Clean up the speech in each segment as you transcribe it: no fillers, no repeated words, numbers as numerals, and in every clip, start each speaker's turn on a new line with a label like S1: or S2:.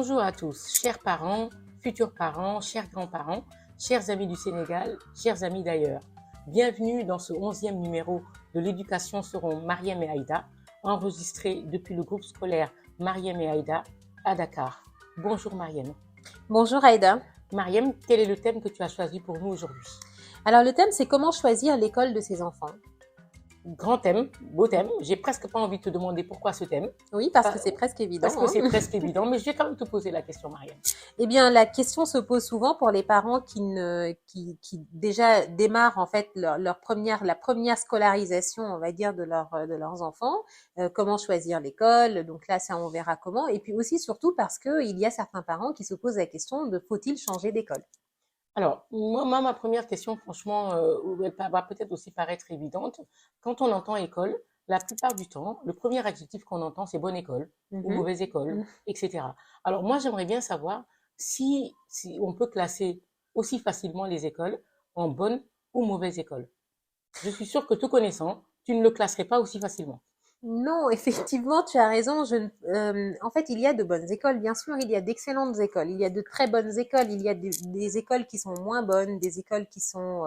S1: Bonjour à tous, chers parents, futurs parents, chers grands-parents, chers amis du Sénégal, chers amis d'ailleurs. Bienvenue dans ce 11e numéro de l'éducation seront Mariam et Aïda, enregistré depuis le groupe scolaire Mariam et Aïda à Dakar. Bonjour Mariam.
S2: Bonjour Aïda.
S1: Mariam, quel est le thème que tu as choisi pour nous aujourd'hui?
S2: Alors le thème, c'est comment choisir l'école de ses enfants.
S1: Grand thème, beau thème. J'ai presque pas envie de te demander pourquoi ce thème.
S2: Oui, parce que c'est presque évident.
S1: Parce que c'est presque évident, mais je vais quand même te poser la question, Mariam.
S2: Eh bien, la question se pose souvent pour les parents qui déjà démarrent en fait la première scolarisation, on va dire, de leurs enfants. Comment choisir l'école? Donc là, ça, on verra comment. Et puis aussi, surtout, parce que il y a certains parents qui se posent la question de faut-il changer d'école?
S1: Alors, moi, ma première question, franchement, elle va peut-être aussi paraître évidente. Quand on entend école, la plupart du temps, le premier adjectif qu'on entend, c'est bonne école ou mauvaise école, etc. Alors, moi, j'aimerais bien savoir si on peut classer aussi facilement les écoles en bonne ou mauvaise école. Je suis sûre que tout connaissant, tu ne le classerais pas aussi facilement.
S2: Non, effectivement, tu as raison. En fait, il y a de bonnes écoles, bien sûr, il y a d'excellentes écoles, il y a de très bonnes écoles, il y a des écoles qui sont moins bonnes, des écoles qui sont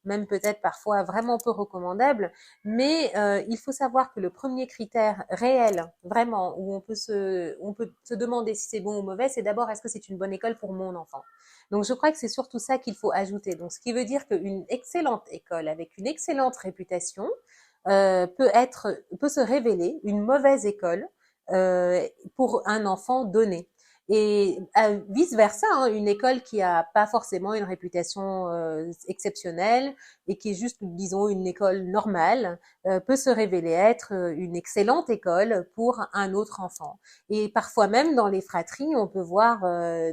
S2: même peut-être parfois vraiment peu recommandables. Mais il faut savoir que le premier critère réel, vraiment, où on peut se demander si c'est bon ou mauvais, c'est d'abord est-ce que c'est une bonne école pour mon enfant. Donc, je crois que c'est surtout ça qu'il faut ajouter. Donc, ce qui veut dire qu'une excellente école avec une excellente réputation peut se révéler une mauvaise école pour un enfant donné. Et vice versa, hein, une école qui a pas forcément une réputation exceptionnelle et qui est juste, disons, une école normale, peut se révéler être une excellente école pour un autre enfant. Et parfois même dans les fratries, on peut voir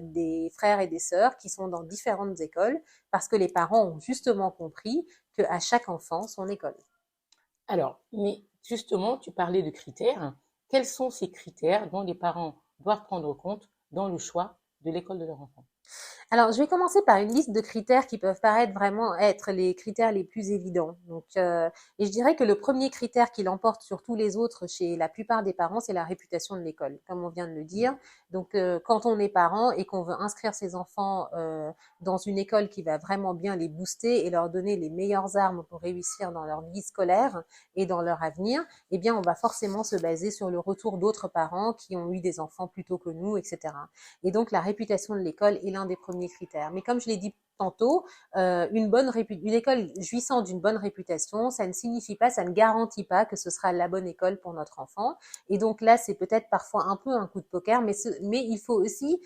S2: des frères et des sœurs qui sont dans différentes écoles parce que les parents ont justement compris qu'à chaque enfant son école.
S1: Alors, mais justement, tu parlais de critères. Quels sont ces critères dont les parents doivent prendre compte dans le choix de l'école de leur enfant?
S2: Alors, je vais commencer par une liste de critères qui peuvent paraître vraiment être les critères les plus évidents. Donc, et je dirais que le premier critère qui l'emporte sur tous les autres chez la plupart des parents, c'est la réputation de l'école, comme on vient de le dire. Donc, quand on est parent et qu'on veut inscrire ses enfants dans une école qui va vraiment bien les booster et leur donner les meilleures armes pour réussir dans leur vie scolaire et dans leur avenir, eh bien, on va forcément se baser sur le retour d'autres parents qui ont eu des enfants plus tôt que nous, etc. Et donc, la réputation de l'école est l'un des premiers critères. Mais comme je l'ai dit tantôt, une école jouissant d'une bonne réputation, ça ne signifie pas, ça ne garantit pas que ce sera la bonne école pour notre enfant. Et donc là, c'est peut-être parfois un peu un coup de poker, mais il faut aussi,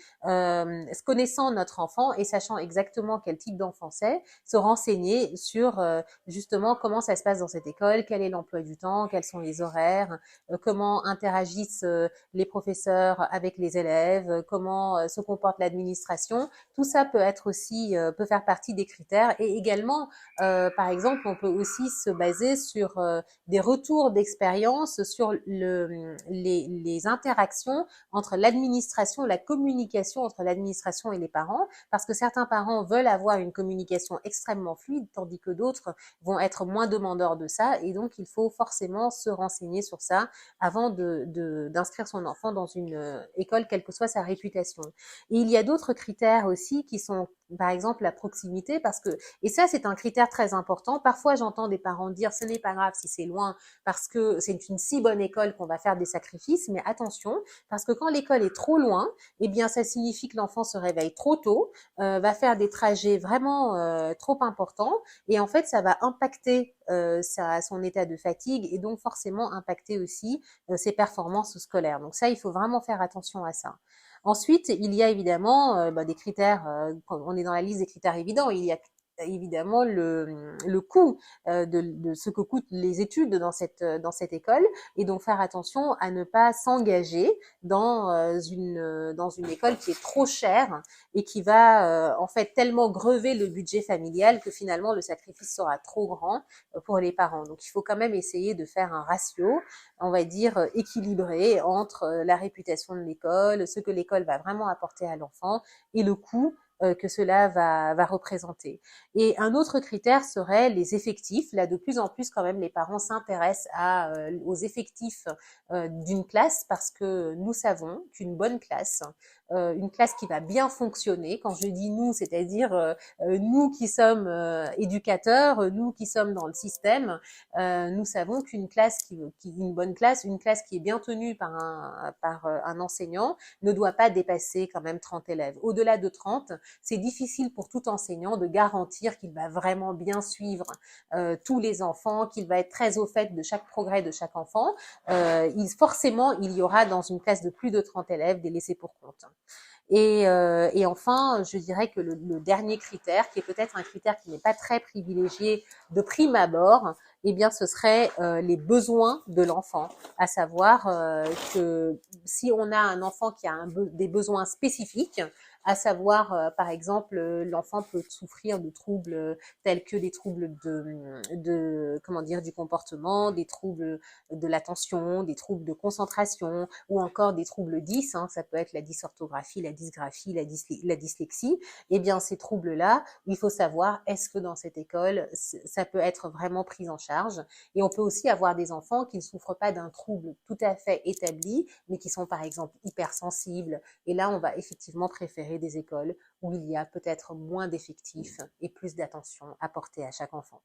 S2: connaissant notre enfant et sachant exactement quel type d'enfant c'est, se renseigner sur justement comment ça se passe dans cette école, quel est l'emploi du temps, quels sont les horaires, comment interagissent les professeurs avec les élèves, comment se comporte l'administration. Tout ça peut être aussi peut faire partie des critères et également par exemple on peut aussi se baser sur des retours d'expérience sur les interactions entre l'administration, la communication entre l'administration et les parents, parce que certains parents veulent avoir une communication extrêmement fluide tandis que d'autres vont être moins demandeurs de ça, et donc il faut forcément se renseigner sur ça avant d'inscrire son enfant dans une école, quelle que soit sa réputation. Et il y a d'autres critères aussi qui sont, par exemple, la proximité, et ça, c'est un critère très important. Parfois, j'entends des parents dire, ce n'est pas grave si c'est loin, parce que c'est une si bonne école qu'on va faire des sacrifices, mais attention, parce que quand l'école est trop loin, eh bien, ça signifie que l'enfant se réveille trop tôt, va faire des trajets vraiment trop importants, et en fait, ça va impacter son état de fatigue, et donc forcément impacter aussi ses performances scolaires. Donc ça, il faut vraiment faire attention à ça. Ensuite, il y a évidemment des critères, quand on est dans la liste des critères évidents, il y a évidemment le coût de ce que coûtent les études dans cette école, et donc faire attention à ne pas s'engager dans une école qui est trop chère et qui va en fait tellement grever le budget familial que finalement le sacrifice sera trop grand pour les parents. Donc il faut quand même essayer de faire un ratio, on va dire équilibré, entre la réputation de l'école, ce que l'école va vraiment apporter à l'enfant et le coût que cela va représenter. Et un autre critère serait les effectifs. Là, de plus en plus, quand même, les parents s'intéressent aux effectifs d'une classe, parce que nous savons qu'une bonne classe une classe qui va bien fonctionner. Quand je dis nous, c'est-à-dire nous qui sommes éducateurs, nous qui sommes dans le système, nous savons qu'une classe une bonne classe, une classe qui est bien tenue par un enseignant, ne doit pas dépasser quand même 30 élèves. Au-delà de 30, c'est difficile pour tout enseignant de garantir qu'il va vraiment bien suivre tous les enfants, qu'il va être très au fait de chaque progrès de chaque enfant. Forcément, il y aura dans une classe de plus de 30 élèves des laissés pour compte. Et enfin, je dirais que le dernier critère, qui est peut-être un critère qui n'est pas très privilégié de prime abord, eh bien, ce serait les besoins de l'enfant, à savoir que si on a un enfant qui a des besoins spécifiques, à savoir, par exemple, l'enfant peut souffrir de troubles tels que des troubles comment dire, du comportement, des troubles de l'attention, des troubles de concentration, ou encore des troubles 10, hein, ça peut être la dysorthographie, la dysgraphie, la dyslexie. Eh bien, ces troubles-là, il faut savoir, est-ce que dans cette école, ça peut être vraiment pris en charge? Et on peut aussi avoir des enfants qui ne souffrent pas d'un trouble tout à fait établi, mais qui sont par exemple hypersensibles. Et là, on va effectivement préférer des écoles où il y a peut-être moins d'effectifs et plus d'attention apportée à chaque enfant.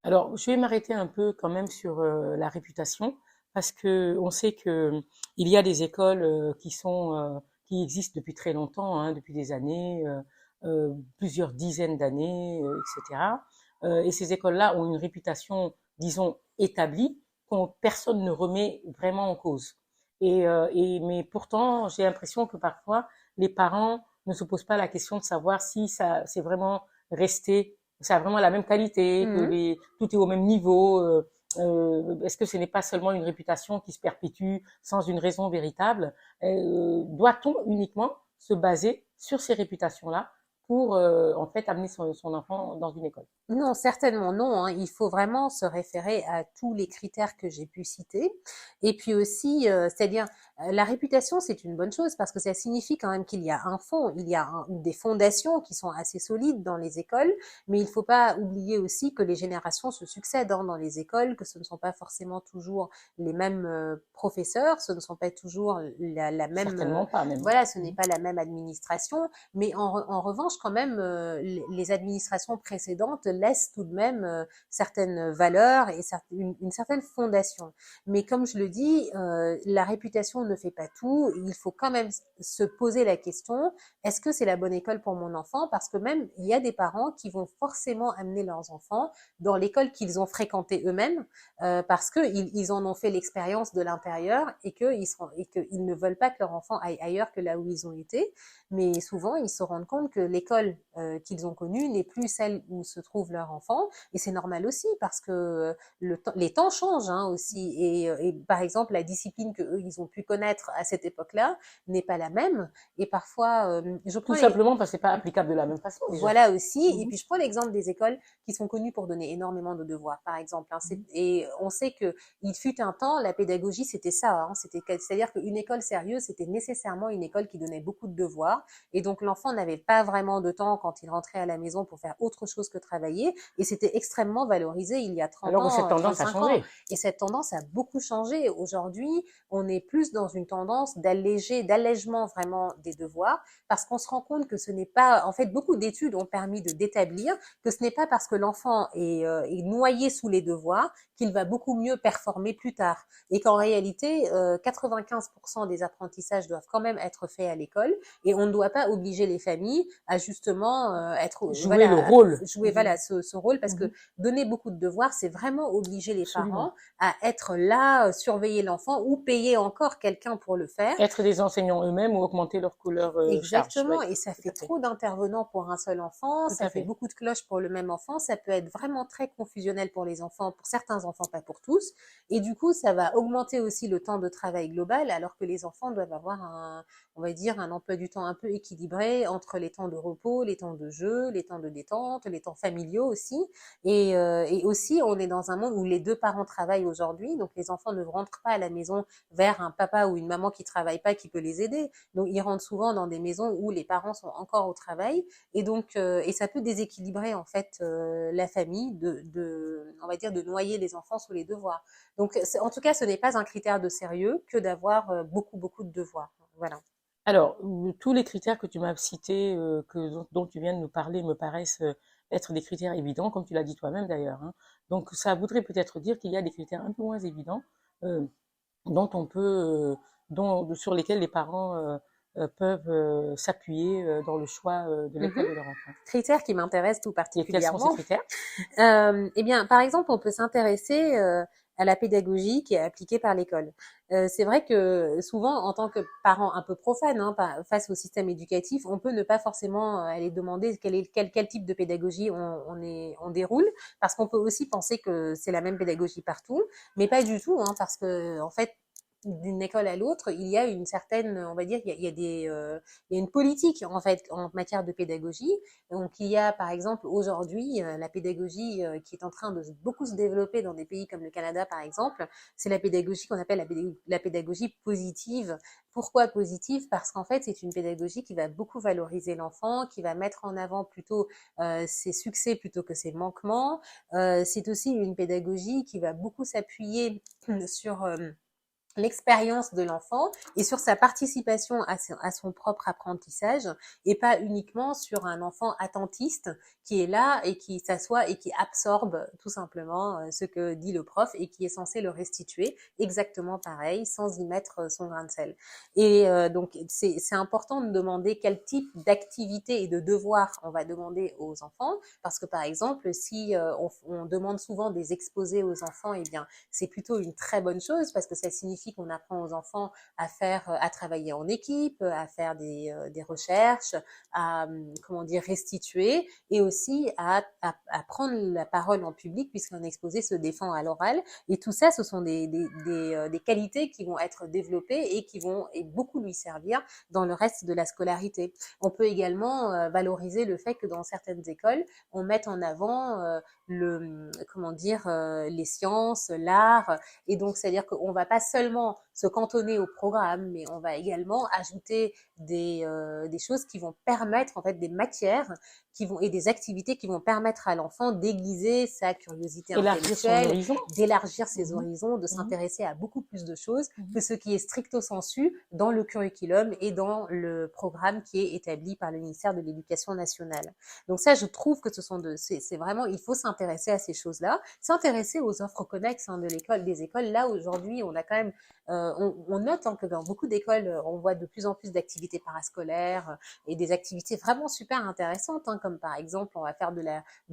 S1: Alors, je vais m'arrêter un peu quand même sur la réputation, parce que on sait que il y a des écoles qui existent depuis très longtemps, hein, depuis des années, plusieurs dizaines d'années, etc. Et ces écoles-là ont une réputation, disons, établie, qu'on personne ne remet vraiment en cause. Mais pourtant, j'ai l'impression que parfois les parents ne se posent pas la question de savoir si ça c'est vraiment resté, ça a vraiment la même qualité, que
S2: Mmh.
S1: tout est au même niveau. Est-ce que ce n'est pas seulement une réputation qui se perpétue sans une raison véritable? Doit-on uniquement se baser sur ces réputations-là pour en fait amener son enfant dans une école?
S2: Non, certainement non, hein. Il faut vraiment se référer à tous les critères que j'ai pu citer. Et puis aussi, c'est-à-dire, la réputation, c'est une bonne chose parce que ça signifie quand même qu'il y a un fond, il y a des fondations qui sont assez solides dans les écoles, mais il ne faut pas oublier aussi que les générations se succèdent, hein, dans les écoles, que ce ne sont pas forcément toujours les mêmes professeurs, ce ne sont pas toujours la même,
S1: Certainement pas même.
S2: voilà, ce n'est pas la même administration, mais en revanche, quand même, les administrations précédentes laissent tout de même certaines valeurs et une certaine fondation. Mais comme je le dis, la réputation ne fait pas tout. Il faut quand même se poser la question, est-ce que c'est la bonne école pour mon enfant? Parce que même, il y a des parents qui vont forcément amener leurs enfants dans l'école qu'ils ont fréquentée eux-mêmes, parce qu'ils en ont fait l'expérience de l'intérieur et qu'ils ne veulent pas que leur enfant aille ailleurs que là où ils ont été. Mais souvent, ils se rendent compte que l'école qu'ils ont connue n'est plus celle où se trouve leur enfant. Et c'est normal aussi parce que les temps changent, hein, aussi. Et par exemple, la discipline que eux, ils ont pu connaître à cette époque-là n'est pas la même. Et parfois, je
S1: Tout
S2: prends
S1: simplement parce que c'est pas applicable de la même façon déjà.
S2: voilà aussi. Et
S1: Mhm.
S2: puis, je prends l'exemple des écoles qui sont connues pour donner énormément de devoirs, par exemple, hein. Et on sait que il fut un temps, la pédagogie, c'était ça, hein. C'est-à-dire qu'une école sérieuse, c'était nécessairement une école qui donnait beaucoup de devoirs. Et donc, l'enfant n'avait pas vraiment de temps quand il rentrait à la maison pour faire autre chose que travailler. Et c'était extrêmement valorisé il y a 30
S1: Alors que cette
S2: ans,
S1: tendance a
S2: 35 ans.
S1: changé.
S2: Et cette tendance a beaucoup changé. Aujourd'hui, on est plus dans une tendance d'allègement vraiment des devoirs, parce qu'on se rend compte que ce n'est pas, en fait, beaucoup d'études ont permis d'établir que ce n'est pas parce que l'enfant est noyé sous les devoirs qu'il va beaucoup mieux performer plus tard. Et qu'en réalité, 95% des apprentissages doivent quand même être faits à l'école, et on ne doit pas obliger les familles à justement
S1: Jouer le rôle.
S2: jouer voilà ce rôle, parce que
S1: Mhm.
S2: donner beaucoup de devoirs, c'est vraiment obliger les
S1: Absolument.
S2: parents à être là, surveiller l'enfant, ou payer encore quelqu'un pour le faire.
S1: Être des enseignants eux-mêmes ou augmenter leur charge.
S2: Exactement,
S1: Oui,
S2: et ça
S1: tout
S2: fait
S1: à fait.
S2: trop d'intervenants pour un seul enfant,
S1: Tout
S2: ça
S1: à
S2: fait
S1: fait.
S2: beaucoup de cloches pour le même enfant, ça peut être vraiment très confusionnel pour les enfants, pour certains enfants, pas pour tous, et du coup, ça va augmenter aussi le temps de travail global, alors que les enfants doivent avoir on va dire, un emploi du temps un peu équilibré entre les temps de repos, les temps de jeu, les temps de détente, les temps familiaux aussi, et aussi, on est dans un monde où les deux parents travaillent aujourd'hui, donc les enfants ne rentrent pas à la maison vers un papa ou une maman qui travaille pas, qui peut les aider. Donc, ils rentrent souvent dans des maisons où les parents sont encore au travail, et donc, et ça peut déséquilibrer en fait la famille, on va dire, de noyer les enfants sous les devoirs. Donc, en tout cas, ce n'est pas un critère de sérieux que d'avoir beaucoup de devoirs. Voilà.
S1: Alors, tous les critères que tu m'as cités, dont tu viens de nous parler, me paraissent être des critères évidents, comme tu l'as dit toi-même d'ailleurs, hein. Donc, ça voudrait peut-être dire qu'il y a des critères un peu moins évidents euh, dont on peut, sur lesquels les parents peuvent s'appuyer dans le choix de l'école
S2: Mhm.
S1: de leur enfant.
S2: Critères qui m'intéressent tout
S1: Et quels sont ces
S2: particulièrement.
S1: critères?
S2: Eh bien, par exemple, on peut s'intéresser à la pédagogie qui est appliquée par l'école. C'est vrai que souvent, en tant que parent un peu profane face au système éducatif, on peut ne pas forcément aller demander quel type de pédagogie on déroule, parce qu'on peut aussi penser que c'est la même pédagogie partout, mais pas du tout, parce que en fait, d'une école à l'autre, il y a une certaine, on va dire, il y a une politique en fait en matière de pédagogie. Donc il y a par exemple aujourd'hui la pédagogie qui est en train de beaucoup se développer dans des pays comme le Canada par exemple, c'est la pédagogie qu'on appelle la pédagogie positive. Pourquoi positive? Parce qu'en fait c'est une pédagogie qui va beaucoup valoriser l'enfant, qui va mettre en avant plutôt ses succès plutôt que ses manquements. C'est aussi une pédagogie qui va beaucoup s'appuyer sur l'expérience de l'enfant et sur sa participation à son propre apprentissage et pas uniquement sur un enfant attentiste qui est là et qui s'assoit et qui absorbe tout simplement ce que dit le prof et qui est censé le restituer exactement pareil sans y mettre son grain de sel. Et donc c'est important de demander quel type d'activité et de devoir on va demander aux enfants parce que par exemple si on demande souvent des exposés aux enfants, eh bien c'est plutôt une très bonne chose parce que ça signifie qu'on apprend aux enfants à travailler en équipe, à faire des recherches, à comment dire restituer et aussi à prendre la parole en public puisqu'un exposé se défend à l'oral. Et tout ça, ce sont des qualités qui vont être développées et qui vont et beaucoup lui servir dans le reste de la scolarité. On peut également valoriser le fait que dans certaines écoles, on mette en avant comment dire, les sciences, l'art. Et donc, c'est-à-dire qu'on va pas seulement se cantonner au programme, mais on va également ajouter des choses qui vont permettre, en fait, des matières et des activités qui vont permettre à l'enfant d'aiguiser sa curiosité
S1: Élargir son
S2: intellectuelle,
S1: horizon.
S2: d'élargir ses
S1: Mhm,
S2: horizons, de
S1: mhm,
S2: s'intéresser à beaucoup plus de choses
S1: mhm.
S2: que ce qui est stricto sensu dans le curriculum et dans le programme qui est établi par le ministère de l'Éducation nationale. Donc ça, je trouve que c'est vraiment, il faut s'intéresser à ces choses-là, s'intéresser aux offres connexes de l'école, des écoles. Là, aujourd'hui, on a quand même, on note que dans beaucoup d'écoles, on voit de plus en plus d'activités parascolaires et des activités vraiment super intéressantes, comme par exemple, on va faire de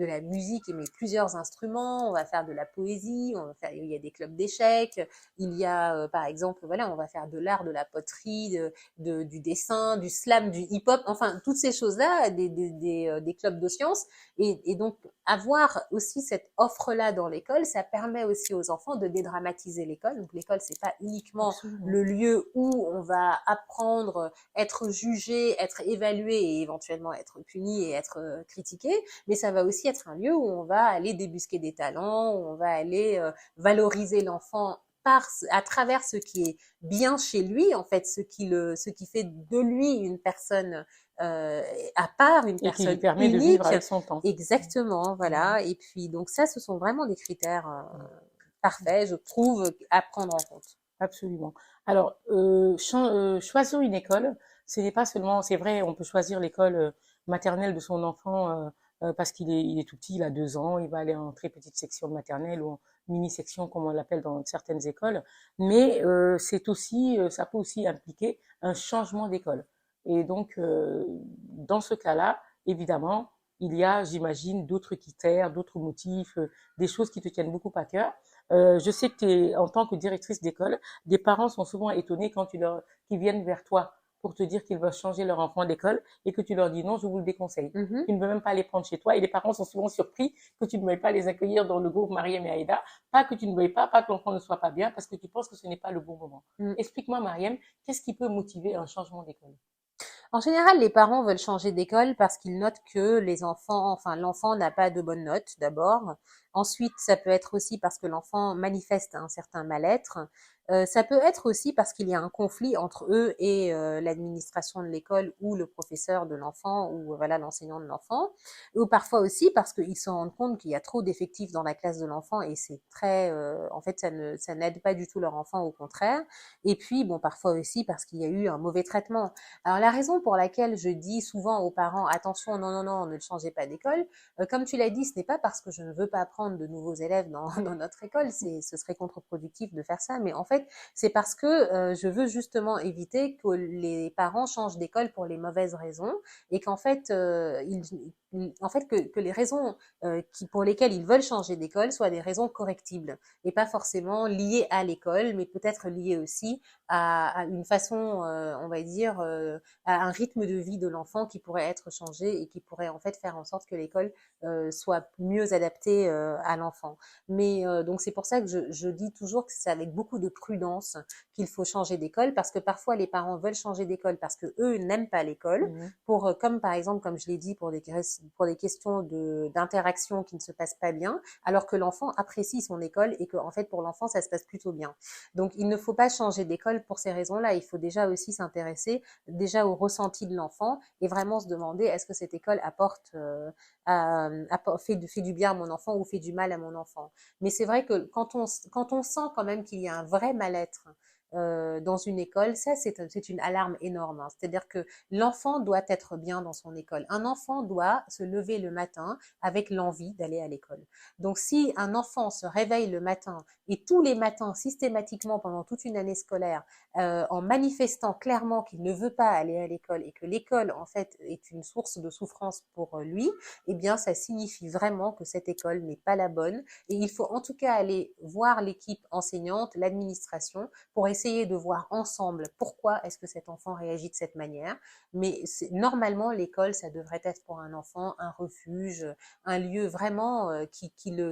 S2: la musique, mais plusieurs instruments, on va faire de la poésie, il y a des clubs d'échecs, il y a, par exemple, voilà, on va faire de l'art, de la poterie, du dessin, du slam, du hip-hop, enfin, toutes ces choses-là, des clubs de sciences. Et donc, avoir aussi cette offre-là dans l'école, ça permet aussi aux enfants de dédramatiser l'école. Donc, l'école, c'est pas uniquement
S1: Absolument.
S2: le lieu où on va apprendre, être jugé, être évalué et éventuellement être puni et être critiqué, mais ça va aussi être un lieu où on va aller débusquer des talents, où on va aller valoriser l'enfant à travers ce qui est bien chez lui, en fait, ce qui fait de lui une personne à part, une
S1: Et qui lui
S2: personne
S1: permet de vivre
S2: unique.
S1: avec son temps.
S2: Exactement,
S1: Mhm,
S2: voilà. Et puis, donc ça, ce sont vraiment des critères
S1: mhm.
S2: parfaits, je trouve, à prendre en compte.
S1: Absolument. Alors, choisir une école, ce n'est pas seulement, c'est vrai, on peut choisir l'école maternelle de son enfant parce il est tout petit, il a 2 ans, il va aller en très petite section de maternelle ou en mini section comme on l'appelle dans certaines écoles. Mais c'est aussi, ça peut aussi impliquer un changement d'école. Et donc, dans ce cas-là, évidemment, il y a, j'imagine, d'autres critères, d'autres motifs, des choses qui te tiennent beaucoup à cœur. Je sais que en tant que directrice d'école, des parents sont souvent étonnés quand qu'ils viennent vers toi pour te dire qu'ils veulent changer leur enfant d'école et que tu leur dis non, je vous le déconseille.
S2: Mhm.
S1: Tu ne veux même pas les prendre chez toi et les parents sont souvent surpris que tu ne veuilles pas les accueillir dans le groupe Mariam et Aïda. Pas que tu ne veuilles pas que l'enfant ne soit pas bien parce que tu penses que ce n'est pas le bon moment.
S2: Mm.
S1: Explique-moi, Mariam, qu'est-ce qui peut motiver un changement d'école?
S2: En général, les parents veulent changer d'école parce qu'ils notent que les enfants, enfin l'enfant n'a pas de bonnes notes d'abord, Ensuite, ça peut être aussi parce que l'enfant manifeste un certain mal-être. Ça peut être aussi parce qu'il y a un conflit entre eux et l'administration de l'école ou le professeur de l'enfant ou voilà l'enseignant de l'enfant. Ou parfois aussi parce qu'ils se rendent compte qu'il y a trop d'effectifs dans la classe de l'enfant et c'est très, en fait, ça n'aide pas du tout leur enfant, au contraire. Et puis, bon, parfois aussi parce qu'il y a eu un mauvais traitement. Alors, la raison pour laquelle je dis souvent aux parents, attention, non, non, non, ne changez pas d'école, comme tu l'as dit, ce n'est pas parce que je ne veux pas prendre de nouveaux élèves dans notre école, ce serait contre-productif de faire ça, mais en fait, c'est parce que je veux justement éviter que les parents changent d'école pour les mauvaises raisons et qu'en fait, en fait que les raisons pour lesquelles ils veulent changer d'école soient des raisons correctibles et pas forcément liées à l'école, mais peut-être liées aussi à une façon, on va dire, à un rythme de vie de l'enfant qui pourrait être changé et qui pourrait en fait faire en sorte que l'école soit mieux adaptée à l'enfant. Mais donc c'est pour ça que je dis toujours que c'est avec beaucoup de prudence qu'il faut changer d'école parce que parfois les parents veulent changer d'école parce que eux n'aiment pas l'école pour comme par exemple comme je l'ai dit pour des questions d'interaction qui ne se passent pas bien alors que l'enfant apprécie son école et que en fait pour l'enfant ça se passe plutôt bien. Donc il ne faut pas changer d'école pour ces raisons-là, il faut déjà aussi s'intéresser déjà au ressenti de l'enfant et vraiment se demander est-ce que cette école apporte fait du bien à mon enfant ou fait du mal à mon enfant. Mais c'est vrai que quand on sent quand même qu'il y a un vrai mal-être dans une école, ça c'est une alarme énorme. Hein. C'est-à-dire que l'enfant doit être bien dans son école. Un enfant doit se lever le matin avec l'envie d'aller à l'école. Donc si un enfant se réveille le matin et tous les matins systématiquement pendant toute une année scolaire en manifestant clairement qu'il ne veut pas aller à l'école et que l'école en fait est une source de souffrance pour lui, eh bien ça signifie vraiment que cette école n'est pas la bonne et il faut en tout cas aller voir l'équipe enseignante, l'administration pour essayer de voir ensemble pourquoi est-ce que cet enfant réagit de cette manière. Mais normalement l'école ça devrait être pour un enfant un refuge, un lieu vraiment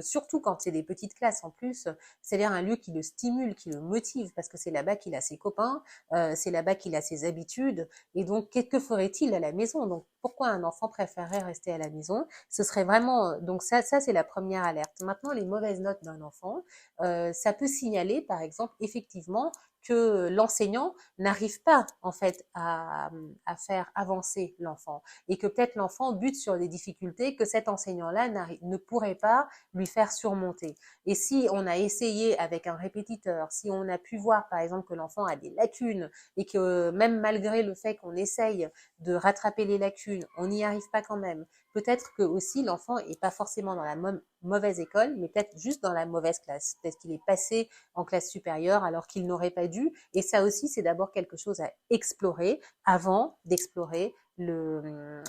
S2: surtout quand c'est des petites classes en plus, c'est-à-dire un lieu qui le stimule, qui le motive parce que c'est là-bas qu'il a ses copains, c'est là-bas qu'il a ses habitudes et donc que ferait-il à la maison? Donc pourquoi un enfant préférerait rester à la maison? Ce serait vraiment donc ça c'est la première alerte. Maintenant les mauvaises notes d'un enfant, ça peut signaler par exemple effectivement que l'enseignant n'arrive pas en fait à faire avancer l'enfant et que peut-être l'enfant bute sur des difficultés que cet enseignant-là ne pourrait pas lui faire surmonter. Et si on a essayé avec un répétiteur, si on a pu voir par exemple que l'enfant a des lacunes et que même malgré le fait qu'on essaye de rattraper les lacunes, on n'y arrive pas quand même, peut-être que aussi l'enfant est pas forcément dans la mauvaise école, mais peut-être juste dans la mauvaise classe. Peut-être qu'il est passé en classe supérieure alors qu'il n'aurait pas dû. Et ça aussi, c'est d'abord quelque chose à explorer avant d'explorer le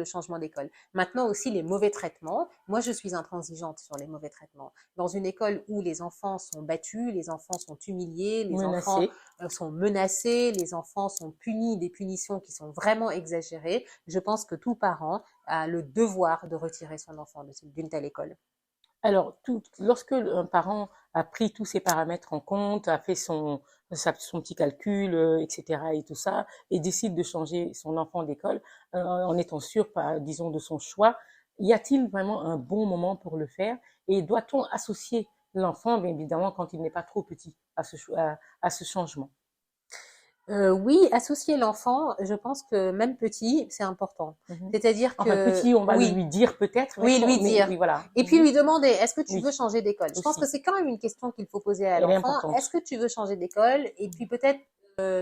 S2: changement d'école. Maintenant aussi les mauvais traitements. Moi, je suis intransigeante sur les mauvais traitements. Dans une école où les enfants sont battus, les enfants sont humiliés, les enfants sont menacés, les enfants sont punis, des punitions qui sont vraiment exagérées, je pense que tout parent a le devoir de retirer son enfant d'une telle école.
S1: Alors, lorsque un parent a pris tous ces paramètres en compte, a fait son petit calcul, etc. et tout ça, et décide de changer son enfant d'école, en étant sûr, disons, de son choix, y a-t-il vraiment un bon moment pour le faire? Et doit-on associer l'enfant, bien évidemment, quand il n'est pas trop petit, à ce changement?
S2: Oui, associer l'enfant, je pense que même petit, c'est important. C'est-à-dire
S1: Enfin,
S2: que
S1: petit, on va le
S2: oui,
S1: lui dire peut-être,
S2: oui, lui
S1: mais
S2: dire.
S1: oui, voilà.
S2: Et puis lui demander, est-ce que tu veux
S1: Oui,
S2: changer d'école? Je pense
S1: aussi.
S2: que c'est quand même une question qu'il faut poser à
S1: Elle est
S2: l'enfant. Est-ce
S1: importante.
S2: que tu veux changer d'école? Et puis peut-être,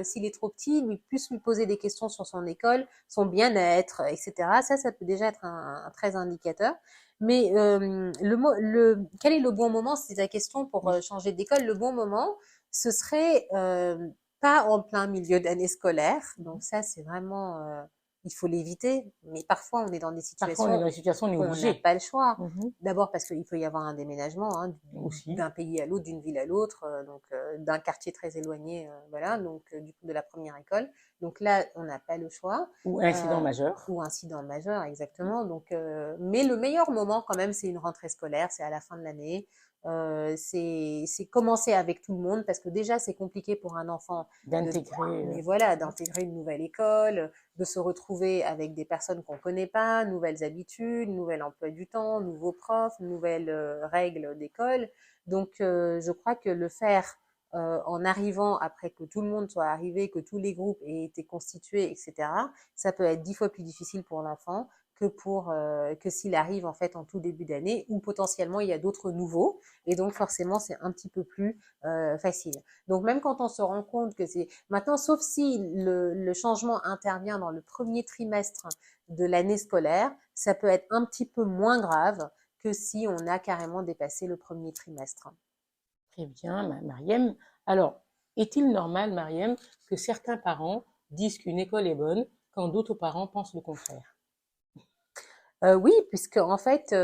S2: s'il est trop petit, lui poser des questions sur son école, son bien-être, etc. Ça peut déjà être un très indicateur. Mais quel est le bon moment? C'est ta question pour
S1: Oui.
S2: changer d'école. Le bon moment, ce serait pas en plein milieu d'année scolaire. Donc ça, c'est vraiment, il faut l'éviter. Mais parfois, on est dans des
S1: Parfois, on est
S2: situations
S1: dans une situation, on est
S2: où on n'a
S1: obligé.
S2: pas le choix.
S1: Mhm.
S2: D'abord parce qu'il peut y avoir un déménagement hein,
S1: Aussi.
S2: d'un pays à l'autre, d'une ville à l'autre, donc d'un quartier très éloigné, voilà, donc du coup de la première école. Donc là, on n'a pas le choix.
S1: Ou incident majeur.
S2: Ou incident majeur, exactement. Donc, mais le meilleur moment quand même, c'est une rentrée scolaire, c'est à la fin de l'année. C'est commencer avec tout le monde parce que déjà c'est compliqué pour un enfant
S1: D'intégrer.
S2: mais voilà, d'intégrer une nouvelle école, de se retrouver avec des personnes qu'on connaît pas, nouvelles habitudes, nouvel emploi du temps, nouveaux profs, nouvelles règles d'école. Donc je crois que le faire en arrivant après que tout le monde soit arrivé, que tous les groupes aient été constitués, etc., ça peut être 10 fois plus difficile pour l'enfant que s'il arrive en fait en tout début d'année où potentiellement il y a d'autres nouveaux et donc forcément c'est un petit peu plus facile. Donc même quand on se rend compte que c'est maintenant, sauf si le changement intervient dans le premier trimestre de l'année scolaire, ça peut être un petit peu moins grave que si on a carrément dépassé le premier trimestre.
S1: Très bien, Mariem. Alors, est-il normal, Mariem, que certains parents disent qu'une école est bonne quand d'autres parents pensent le contraire?
S2: Oui, puisque en fait,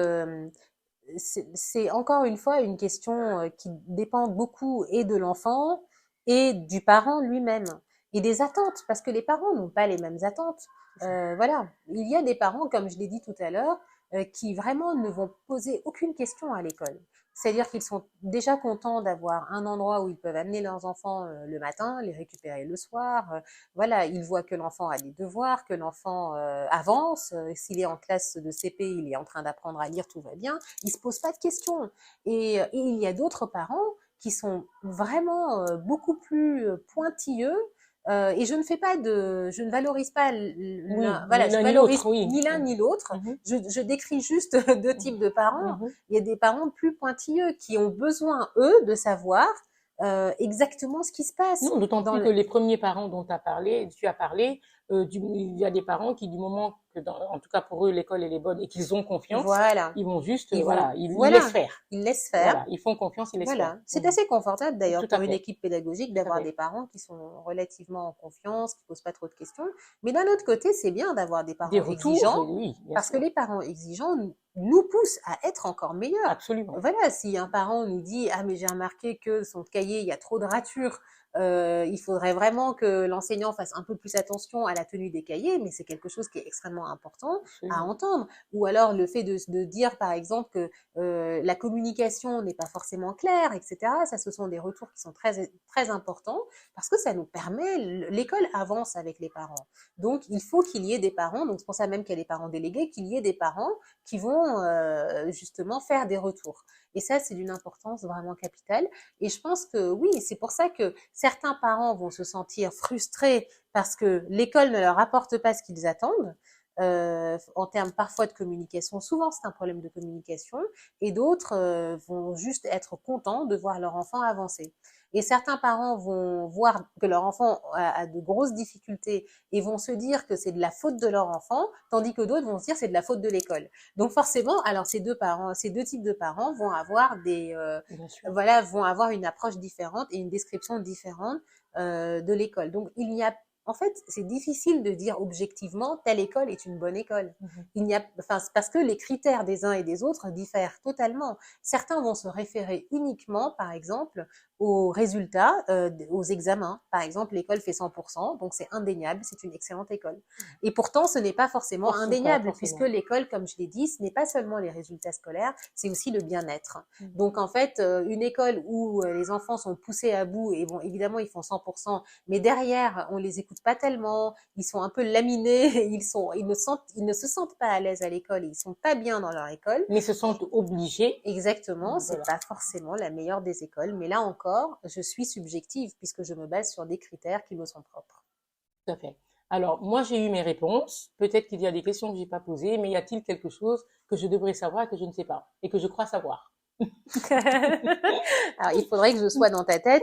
S2: c'est encore une fois une question qui dépend beaucoup et de l'enfant et du parent lui-même et des attentes, parce que les parents n'ont pas les mêmes attentes. Voilà, il y a des parents, comme je l'ai dit tout à l'heure, qui vraiment ne vont poser aucune question à l'école. C'est-à-dire qu'ils sont déjà contents d'avoir un endroit où ils peuvent amener leurs enfants le matin, les récupérer le soir. Voilà, ils voient que l'enfant a des devoirs, que l'enfant avance. S'il est en classe de CP, il est en train d'apprendre à lire, tout va bien. Ils se posent pas de questions. Et il y a d'autres parents qui sont vraiment beaucoup plus pointilleux. Et je ne valorise pas
S1: Oui,
S2: voilà,
S1: ni
S2: je
S1: l'un ni
S2: valorise
S1: l'autre, oui.
S2: ni l'un ni l'autre.
S1: Mhm,
S2: Je décris juste deux types de parents.
S1: mhm.
S2: Il y a des parents plus pointilleux qui ont besoin, eux, de savoir exactement ce qui se passe
S1: Non, d'autant
S2: dans
S1: plus que
S2: le...
S1: les premiers parents dont tu as parlé, il y a des parents qui, du moment que, en tout cas pour eux, l'école elle est bonne et qu'ils ont confiance,
S2: Voilà.
S1: ils vont juste,
S2: Ils vont,
S1: voilà, ils laissent
S2: voilà,
S1: faire.
S2: ils laissent faire.
S1: Voilà, ils font confiance, ils laissent faire.
S2: Voilà. C'est assez confortable d'ailleurs
S1: Tout à
S2: pour une
S1: fait,
S2: équipe pédagogique
S1: tout à
S2: d'avoir
S1: fait.
S2: des parents qui sont relativement en confiance, qui posent pas trop de questions. Mais d'un autre côté, c'est bien d'avoir des
S1: Des
S2: parents
S1: retours,
S2: exigeants
S1: oui, bien
S2: parce que
S1: sûr,
S2: les parents exigeants nous poussent à être encore meilleurs.
S1: absolument.
S2: Voilà, si un parent nous dit ah mais j'ai remarqué que son cahier il y a trop de ratures, il faudrait vraiment que l'enseignant fasse un peu plus attention à la tenue des cahiers, mais c'est quelque chose qui est extrêmement important à
S1: Absolument.
S2: entendre. Ou alors le fait de dire par exemple que la communication n'est pas forcément claire, etc. Ça, ce sont des retours qui sont très, très importants parce que ça nous permet, l'école avance avec les parents. Donc, il faut qu'il y ait des parents, donc c'est pour ça même qu'il y a des parents délégués, qu'il y ait des parents qui vont justement faire des retours. Et ça, c'est d'une importance vraiment capitale. Et je pense que oui, c'est pour ça que certains parents vont se sentir frustrés parce que l'école ne leur apporte pas ce qu'ils attendent. En termes parfois de communication, souvent c'est un problème de communication, et d'autres vont juste être contents de voir leur enfant avancer. Et certains parents vont voir que leur enfant a de grosses difficultés et vont se dire que c'est de la faute de leur enfant, tandis que d'autres vont se dire que c'est de la faute de l'école. Donc forcément, alors ces deux types de parents vont avoir
S1: Bien sûr.
S2: voilà, vont avoir une approche différente et une description différente de l'école. Donc il n'y a en fait, c'est difficile de dire objectivement telle école est une bonne école.
S1: Mhm.
S2: Il n'y a, enfin, parce que les critères des uns et des autres diffèrent totalement. Certains vont se référer uniquement, par exemple, aux résultats, aux examens. Par exemple, l'école fait 100%, donc c'est indéniable, c'est une excellente école. Et pourtant, ce n'est pas forcément
S1: Pas
S2: indéniable, puisque
S1: forcément.
S2: l'école, comme je l'ai dit, ce n'est pas seulement les résultats scolaires, c'est aussi le bien-être.
S1: Mhm.
S2: Donc en fait, une école où les enfants sont poussés à bout et bon, évidemment, ils font 100%, mais derrière, on les écoute pas tellement, ils sont un peu laminés, ils ne se sentent pas à l'aise à l'école, ils sont pas bien dans leur école.
S1: Mais se sentent obligés.
S2: Exactement, c'est
S1: Voilà,
S2: pas forcément la meilleure des écoles, mais là encore, je suis subjective puisque je me base sur des critères qui me sont propres.
S1: tout à fait. Alors, moi, j'ai eu mes réponses. Peut-être qu'il y a des questions que j'ai pas posées, mais y a-t-il quelque chose que je devrais savoir et que je ne sais pas et que je crois savoir?
S2: Alors, il faudrait que je sois dans ta tête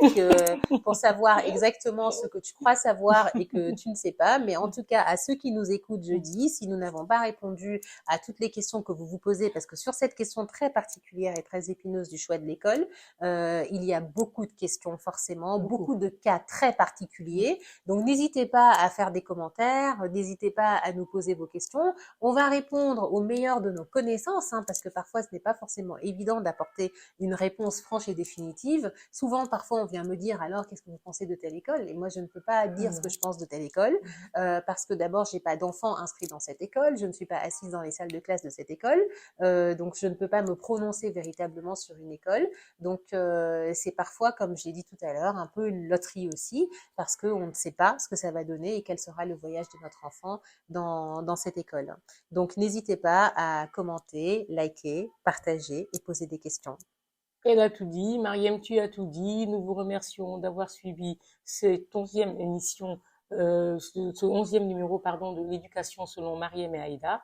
S2: pour savoir exactement ce que tu crois savoir et que tu ne sais pas. Mais en tout cas, à ceux qui nous écoutent jeudi, si nous n'avons pas répondu à toutes les questions que vous vous posez, parce que sur cette question très particulière et très épineuse du choix de l'école, il y a beaucoup de questions forcément,
S1: Beaucoup.
S2: beaucoup de cas très particuliers. Donc, n'hésitez pas à faire des commentaires, n'hésitez pas à nous poser vos questions. On va répondre au meilleur de nos connaissances, hein, parce que parfois, ce n'est pas forcément évident d'apporter apporter une réponse franche et définitive. Souvent, parfois, on vient me dire, alors, qu'est-ce que vous pensez de telle école? Et moi, je ne peux pas dire ce que je pense de telle école, parce que d'abord, j'ai pas d'enfants inscrits dans cette école, je ne suis pas assise dans les salles de classe de cette école, donc je ne peux pas me prononcer véritablement sur une école. Donc, c'est parfois, comme j'ai dit tout à l'heure, un peu une loterie aussi, parce qu'on ne sait pas ce que ça va donner et quel sera le voyage de notre enfant dans cette école. Donc, n'hésitez pas à commenter, liker, partager et poser des questions.
S1: Elle a tout dit, Mariam, tu as tout dit. Nous vous remercions d'avoir suivi cette 11e émission, ce 11e numéro, pardon, de l'éducation selon Mariam et Aïda,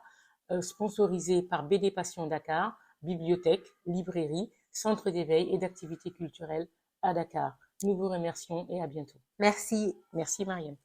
S1: sponsorisé par BD Passion Dakar, bibliothèque, librairie, centre d'éveil et d'activités culturelles à Dakar. Nous vous remercions et à bientôt.
S2: Merci.
S1: Merci Mariam.